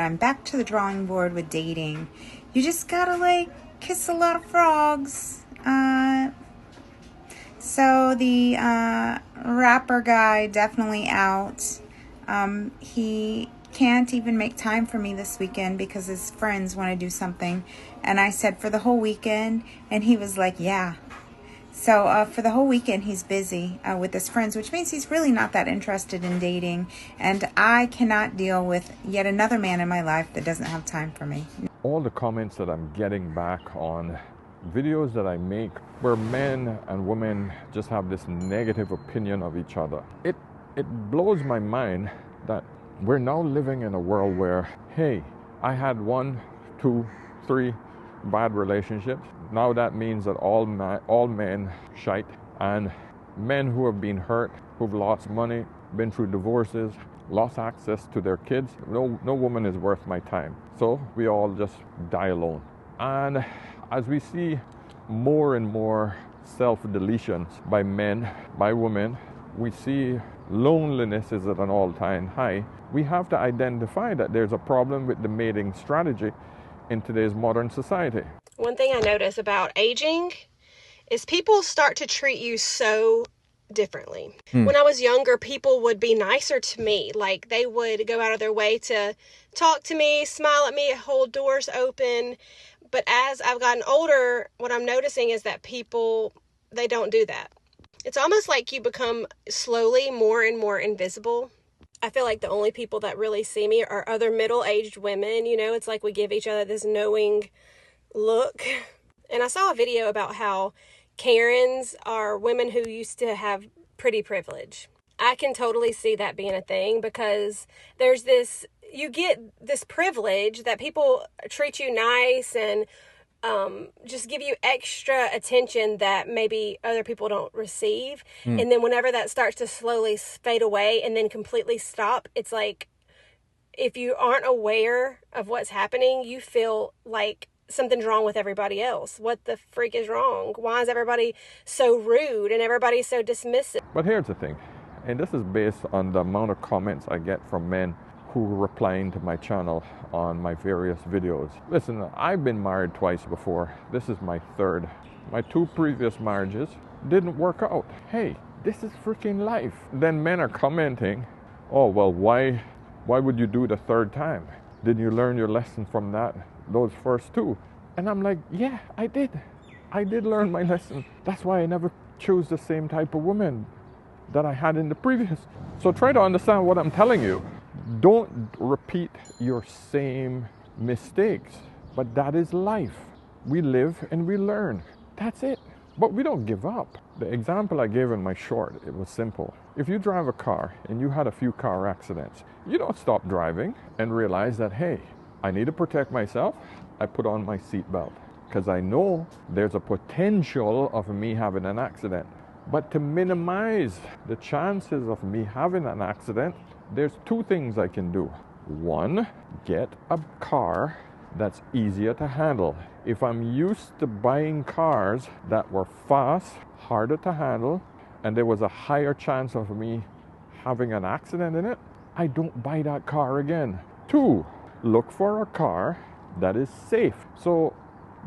I'm back to the drawing board with dating. You just gotta like kiss a lot of frogs. So the rapper guy definitely out. He can't even make time for me this weekend because his friends want to do something. And I said for the whole weekend, and he was like, yeah. So for the whole weekend, he's busy with his friends, which means he's really not that interested in dating. And I cannot deal with yet another man in my life that doesn't have time for me. All the comments that I'm getting back on videos that I make where men and women just have this negative opinion of each other. It blows my mind that we're now living in a world where, hey, I had 1, 2, 3 bad relationships. Now that means that all men shite, and men who have been hurt, who've lost money, been through divorces, lost access to their kids. No woman is worth my time. So we all just die alone. And as we see more and more self-deletions by men, by women, we see loneliness is at an all-time high. We have to identify that there's a problem with the mating strategy in today's modern society. One thing I notice about aging is people start to treat you so differently. When I was younger, people would be nicer to me. Like, they would go out of their way to talk to me, smile at me, hold doors open. But as I've gotten older, what I'm noticing is that people, they don't do that. It's almost like you become slowly more and more invisible. I feel like the only people that really see me are other middle-aged women. You know, it's like we give each other this knowing look. And I saw a video about how Karens are women who used to have pretty privilege. I can totally see that being a thing because there's this, you get this privilege that people treat you nice and just give you extra attention that maybe other people don't receive. And then whenever that starts to slowly fade away and then completely stop, it's like if you aren't aware of what's happening, you feel like something's wrong with everybody else. What the freak is wrong? Why is everybody so rude and everybody so dismissive? But here's the thing, and this is based on the amount of comments I get from men who replying to my channel on my various videos. Listen, I've been married twice before. This is my third. My 2 previous marriages didn't work out. Hey, this is freaking life. Then men are commenting, oh, well, why would you do the 3rd time? Didn't you learn your lesson from those first 2? And I'm like, yeah, I did. I did learn my lesson. That's why I never chose the same type of woman that I had in the previous. So try to understand what I'm telling you. Don't repeat your same mistakes, but that is life. We live and we learn. That's it. But we don't give up. The example I gave in my short, it was simple. If you drive a car and you had a few car accidents, you don't stop driving and realize that, hey, I need to protect myself. I put on my seatbelt because I know there's a potential of me having an accident. But to minimize the chances of me having an accident, there's 2 things I can do. 1, get a car that's easier to handle. If I'm used to buying cars that were fast, harder to handle, and there was a higher chance of me having an accident in it, I don't buy that car again. 2, look for a car that is safe. So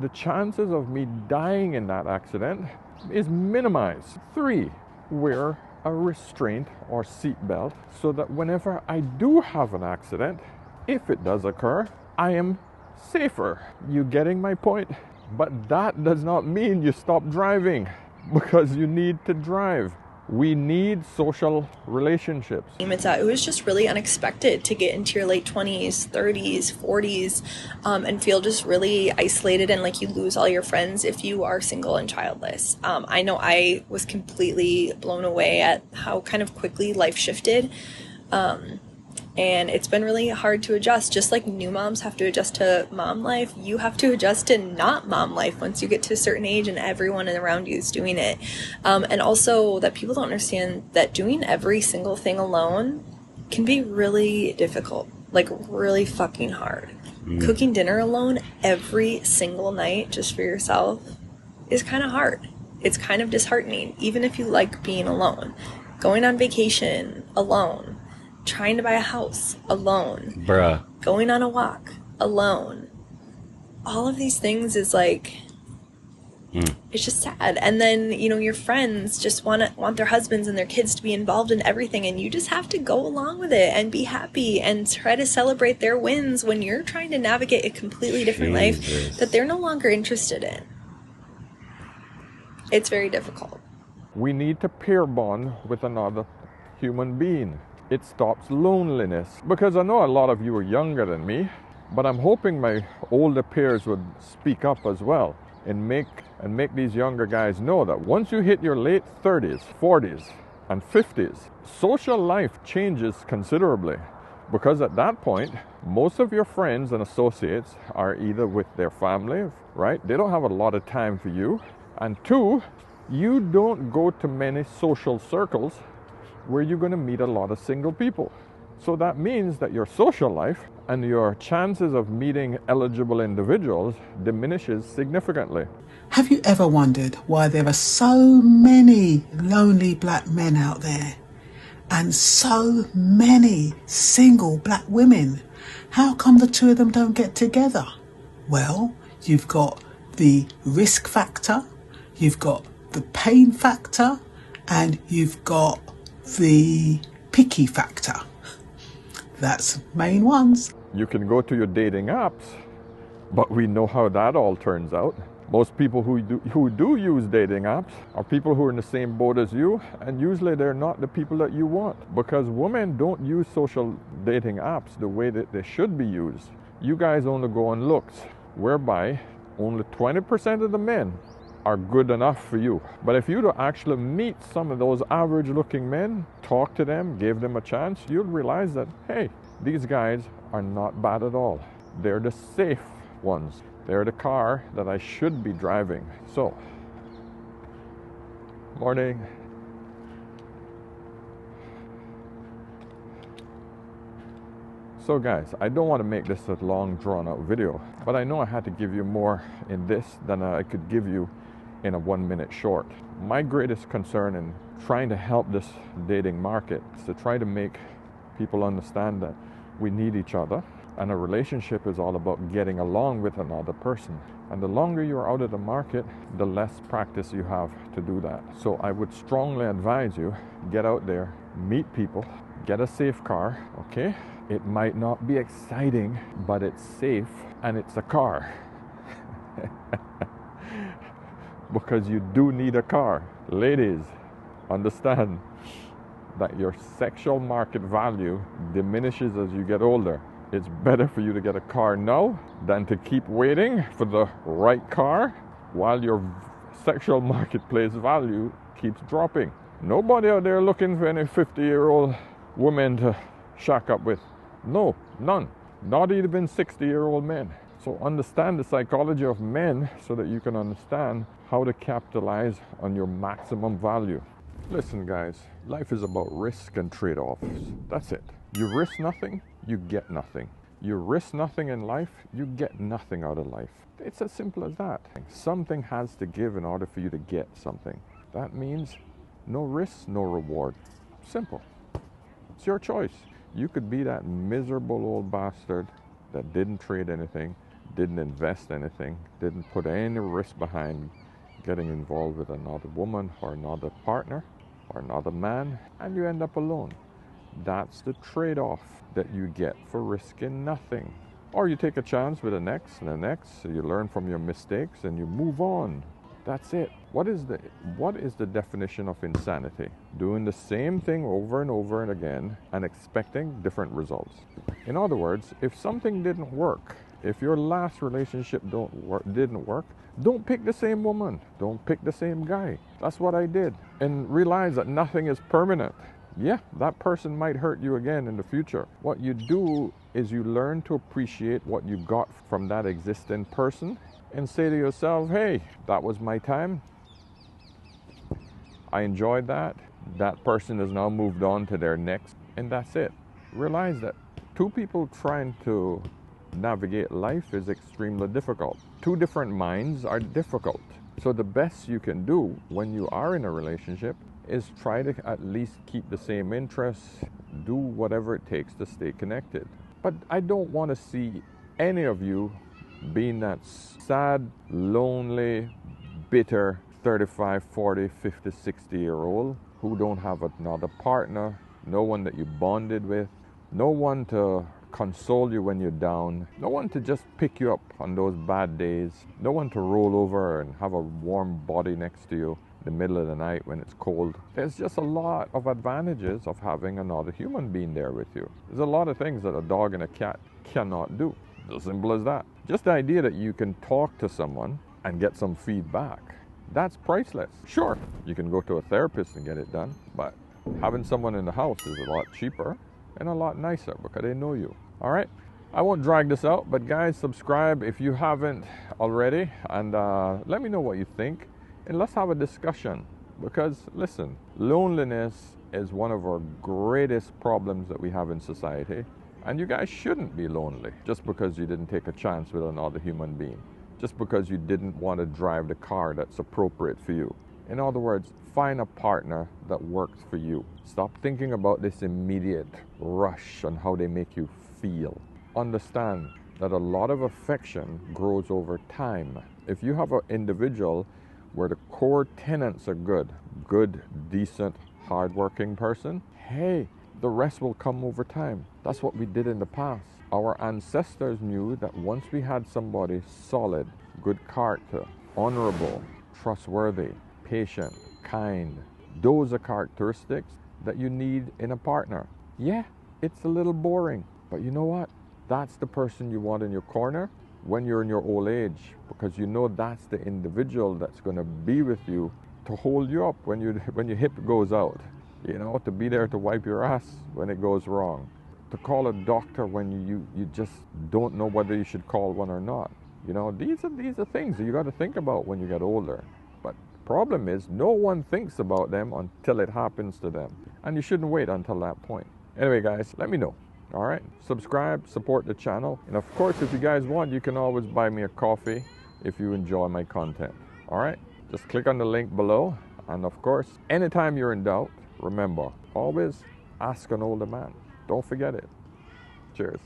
the chances of me dying in that accident is minimized. 3, wear a restraint or seatbelt so that whenever I do have an accident, if it does occur, I am safer. You getting my point? But that does not mean you stop driving because you need to drive. We need social relationships. It was just really unexpected to get into your late 20s, 30s, 40s, and feel just really isolated and like you lose all your friends if you are single and childless. I know I was completely blown away at how kind of quickly life shifted. And it's been really hard to adjust. Just like new moms have to adjust to mom life, you have to adjust to not mom life once you get to a certain age and everyone around you is doing it. And also that people don't understand that doing every single thing alone can be really difficult, like really fucking hard. Cooking dinner alone every single night just for yourself is kind of hard. It's kind of disheartening, even if you like being alone. Going on vacation alone trying to buy a house alone. Bruh. Going on a walk alone. All of these things is like, it's just sad. And then, you know, your friends just want their husbands and their kids to be involved in everything, and you just have to go along with it and be happy and try to celebrate their wins when you're trying to navigate a completely different life that they're no longer interested in. It's very difficult. We need to pair bond with another human being. It stops loneliness. Because I know a lot of you are younger than me, but I'm hoping my older peers would speak up as well and make these younger guys know that once you hit your late 30s, 40s, and 50s, social life changes considerably. Because at that point, most of your friends and associates are either with their family, right? They don't have a lot of time for you. And two, you don't go to many social circles where you're going to meet a lot of single people. So that means that your social life and your chances of meeting eligible individuals diminishes significantly. Have you ever wondered why there are so many lonely black men out there and so many single black women? How come the two of them don't get together? Well, you've got the risk factor, you've got the pain factor, and you've got the picky factor. That's main ones. You can go to your dating apps, but we know how that all turns out. Most people who do use dating apps are people who are in the same boat as you, and usually they're not the people that you want, because women don't use social dating apps the way that they should be used. You guys only go on looks, whereby only 20% of the men are good enough for you. But if you to actually meet some of those average looking men, talk to them, give them a chance, you'll realize that, hey, these guys are not bad at all. They're the safe ones. They're the car that I should be driving. So, morning. So guys, I don't want to make this a long drawn out video, but I know I had to give you more in this than I could give you in a 1 minute short. My greatest concern in trying to help this dating market is to try to make people understand that we need each other, and a relationship is all about getting along with another person. And the longer you're out of the market, the less practice you have to do that. So I would strongly advise you, get out there, meet people, get a safe car, okay? It might not be exciting, but it's safe and it's a car. Because you do need a car. Ladies, understand that your sexual market value diminishes as you get older. It's better for you to get a car now than to keep waiting for the right car while your sexual marketplace value keeps dropping. Nobody out there looking for any 50-year-old woman to shack up with. No, none. Not even 60-year-old men. So understand the psychology of men so that you can understand how to capitalize on your maximum value. Listen guys, life is about risk and trade-offs. That's it. You risk nothing, you get nothing. You risk nothing in life, you get nothing out of life. It's as simple as that. Something has to give in order for you to get something. That means no risk, no reward. Simple. It's your choice. You could be that miserable old bastard that didn't trade anything, didn't invest anything, didn't put any risk behind getting involved with another woman or another partner or another man, and you end up alone. That's the trade-off that you get for risking nothing. Or you take a chance with the next and the next, so you learn from your mistakes and you move on. That's it. What is the definition of insanity? Doing the same thing over and over and again and expecting different results. In other words, if something didn't work, if your last relationship didn't work, don't pick the same woman. Don't pick the same guy. That's what I did. And realize that nothing is permanent. Yeah, that person might hurt you again in the future. What you do is you learn to appreciate what you got from that existing person and say to yourself, hey, that was my time. I enjoyed that. That person has now moved on to their next, and that's it. Realize that two people trying to navigate life is extremely difficult. Two different minds are difficult. So the best you can do when you are in a relationship is try to at least keep the same interests, do whatever it takes to stay connected. But I don't want to see any of you being that sad, lonely, bitter 35, 40, 50, 60-year-old who don't have another partner, no one that you bonded with, no one to console you when you're down, no one to just pick you up on those bad days, no one to roll over and have a warm body next to you in the middle of the night when it's cold. There's just a lot of advantages of having another human being there with you. There's a lot of things that a dog and a cat cannot do. As simple as that. Just the idea that you can talk to someone and get some feedback, that's priceless. Sure, you can go to a therapist and get it done, but having someone in the house is a lot cheaper and a lot nicer because they know you. All right, I won't drag this out, but guys, subscribe if you haven't already, and let me know what you think, and let's have a discussion. Because listen, loneliness is one of our greatest problems that we have in society, and you guys shouldn't be lonely just because you didn't take a chance with another human being, just because you didn't want to drive the car that's appropriate for you. In other words, find a partner that works for you. Stop thinking about this immediate rush on how they make you feel. Understand that a lot of affection grows over time. If you have an individual where the core tenets are good, decent, hardworking person, hey, the rest will come over time. That's what we did in the past. Our ancestors knew that once we had somebody solid, good character, honorable, trustworthy, patient, kind, those are characteristics that you need in a partner. Yeah, it's a little boring, but you know what? That's the person you want in your corner when you're in your old age, because you know that's the individual that's going to be with you to hold you up when your hip goes out, you know, to be there to wipe your ass when it goes wrong, to call a doctor when you just don't know whether you should call one or not. You know, these are things that you got to think about when you get older. But the problem is no one thinks about them until it happens to them, and you shouldn't wait until that point. Anyway, guys, let me know. All right, subscribe, support the channel, and of course, if you guys want, you can always buy me a coffee if you enjoy my content. All right, just click on the link below, and of course, anytime you're in doubt, remember, always ask an older man. Don't forget it. Cheers.